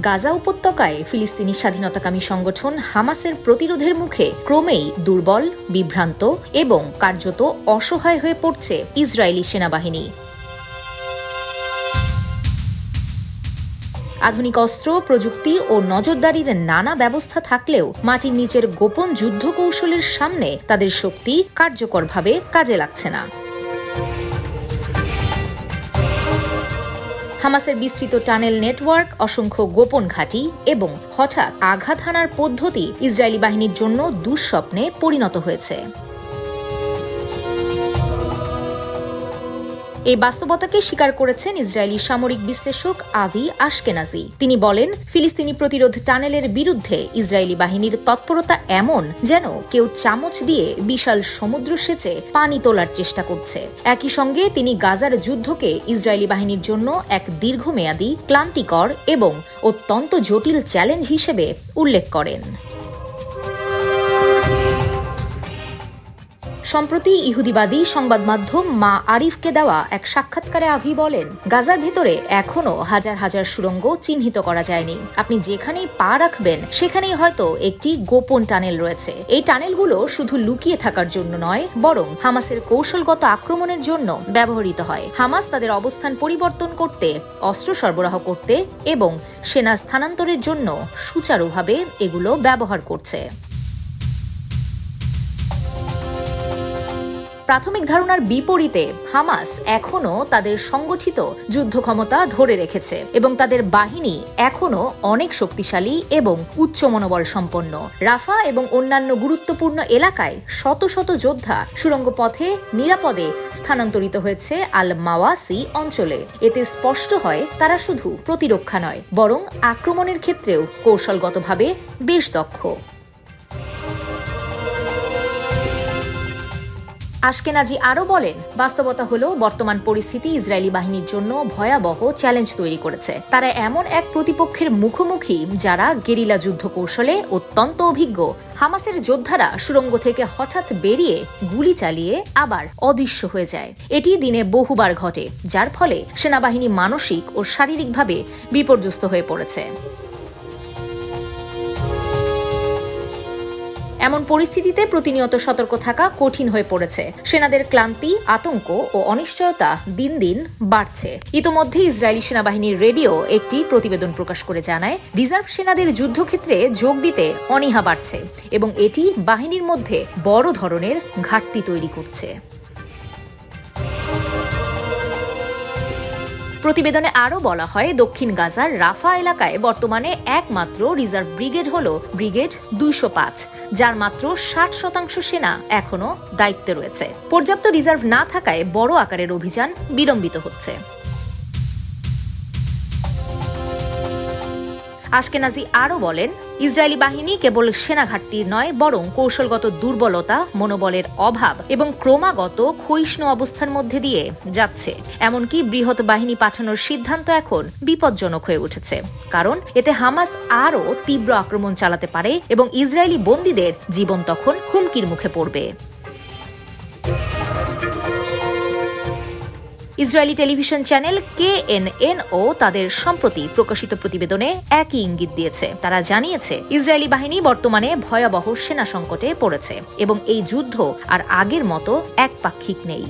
গাজা উপত্যকায় ফিলিস্তিনি স্বাধীনতাকামী সংগঠন হামাসের প্রতিরোধের মুখে ক্রমেই দুর্বল, বিভ্রান্ত এবং কার্যত অসহায় হয়ে পড়ছে ইসরায়েলি সেনাবাহিনী। আধুনিক অস্ত্র, প্রযুক্তি ও নজরদারির নানা ব্যবস্থা থাকলেও মাটির নিচের গোপন যুদ্ধ কৌশলের সামনে তাদের শক্তি কার্যকরভাবে কাজে লাগছে না। হামাসের বিস্তৃত টানেল নেটওয়ার্ক, অসংখ্য গোপন ঘাঁটি এবং হঠাৎ আঘাত হানার পদ্ধতি ইসরায়েলি বাহিনীর জন্য দুঃস্বপ্নে পরিণত হয়েছে। এই বাস্তবতাকে স্বীকার করেছেন ইসরায়েলি সামরিক বিশ্লেষক আভি আশকেনাজি। তিনি বলেন, ফিলিস্তিনি প্রতিরোধ টানেলের বিরুদ্ধে ইসরায়েলি বাহিনীর তৎপরতা এমন যেন কেউ চামচ দিয়ে বিশাল সমুদ্র সেচে পানি তোলার চেষ্টা করছে। একই সঙ্গে তিনি গাজার যুদ্ধকে ইসরায়েলি বাহিনীর জন্য এক দীর্ঘমেয়াদী, ক্লান্তিকর এবং অত্যন্ত জটিল চ্যালেঞ্জ হিসেবে উল্লেখ করেন। সম্প্রতি ইহুদিবাদী সংবাদ মাধ্যম মা আরিফকে দেওয়া এক সাক্ষাৎকারে আভি বলেন, গাজার ভেতরে এখনো হাজার হাজার সুড়ঙ্গ চিহ্নিত করা যায়নি। আপনি যেখানেই পা রাখবেন সেখানেই হয়তো একটি গোপন টানেল রয়েছে। এই টানেলগুলো শুধু লুকিয়ে থাকার জন্য নয়, বরং হামাসের কৌশলগত আক্রমণের জন্য ব্যবহৃত হয়। হামাস তাদের অবস্থান পরিবর্তন করতে, অস্ত্র সরবরাহ করতে এবং সেনা স্থানান্তরের জন্য সুচারুভাবে এগুলো ব্যবহার করছে। প্রাথমিক ধারণার বিপরীতে হামাস এখনও তাদের সংগঠিত যুদ্ধ ক্ষমতা ধরে রেখেছে এবং তাদের বাহিনী এখনও অনেক শক্তিশালী এবং উচ্চ মনোবল সম্পন্ন। রাফা এবং অন্যান্য গুরুত্বপূর্ণ এলাকায় শত শত যোদ্ধা সুড়ঙ্গ পথে নিরাপদে স্থানান্তরিত হয়েছে আল মাওয়াসি অঞ্চলে। এতে স্পষ্ট হয় তারা শুধু প্রতিরক্ষা নয়, বরং আক্রমণের ক্ষেত্রেও কৌশলগতভাবে বেশ দক্ষ। আশকেনাজি আরও বলেন, বাস্তবতা হলো বর্তমান পরিস্থিতি ইসরায়েলি বাহিনীর জন্য ভয়াবহ চ্যালেঞ্জ তৈরি করেছে। তারা এমন এক প্রতিপক্ষের মুখোমুখি যারা গেরিলা যুদ্ধ কৌশলে অত্যন্ত অভিজ্ঞ। হামাসের যোদ্ধারা সুড়ঙ্গ থেকে হঠাৎ বেরিয়ে গুলি চালিয়ে আবার অদৃশ্য হয়ে যায়। এটি দিনে বহুবার ঘটে, যার ফলে সেনাবাহিনী মানসিক ও শারীরিকভাবে বিপর্যস্ত হয়ে পড়েছে। এমন পরিস্থিতিতে প্রতিনিয়ত সতর্ক থাকা কঠিন হয়ে পড়েছে। সেনাদের ক্লান্তি, আতঙ্ক ও অনিশ্চয়তা দিন দিন বাড়ছে। ইতোমধ্যে ইসরায়েলি সেনাবাহিনীর রেডিও একটি প্রতিবেদন প্রকাশ করে জানায়, রিজার্ভ সেনাদের যুদ্ধক্ষেত্রে যোগ দিতে অনীহা বাড়ছে এবং এটি বাহিনীর মধ্যে বড় ধরনের ঘাটতি তৈরি করছে। প্রতিবেদনে আরও বলা হয়, দক্ষিণ গাজার রাফা এলাকায় বর্তমানে একমাত্র রিজার্ভ ব্রিগেড হল ব্রিগেড 205, যার মাত্র 60% সেনা এখনও দায়িত্বে রয়েছে। পর্যাপ্ত রিজার্ভ না থাকায় বড় আকারের অভিযান বিলম্বিত হচ্ছে। আশকেনাজি আরও বলেন, ইসরায়েলি বাহিনী কেবল সেনা ঘাটতির নয়, বরং কৌশলগত দুর্বলতা, মনোবলের অভাব এবং ক্রমাগত ক্ষয়িষ্ণু অবস্থার মধ্যে দিয়ে যাচ্ছে। এমনকি বৃহৎ বাহিনী পাঠানোর সিদ্ধান্ত এখন বিপজ্জনক হয়ে উঠেছে, কারণ এতে হামাস আরও তীব্র আক্রমণ চালাতে পারে এবং ইসরায়েলি বন্দীদের জীবন তখন হুমকির মুখে পড়বে। ইসরায়েলি টেলিভিশন চ্যানেল KNNও তাদের সম্প্রতি প্রকাশিত প্রতিবেদনে একই ইঙ্গিত দিয়েছে। তারা জানিয়েছে, ইসরায়েলি বাহিনী বর্তমানে ভয়াবহ সেনা সংকটে পড়েছে এবং এই যুদ্ধ আর আগের মতো একপাক্ষিক নেই।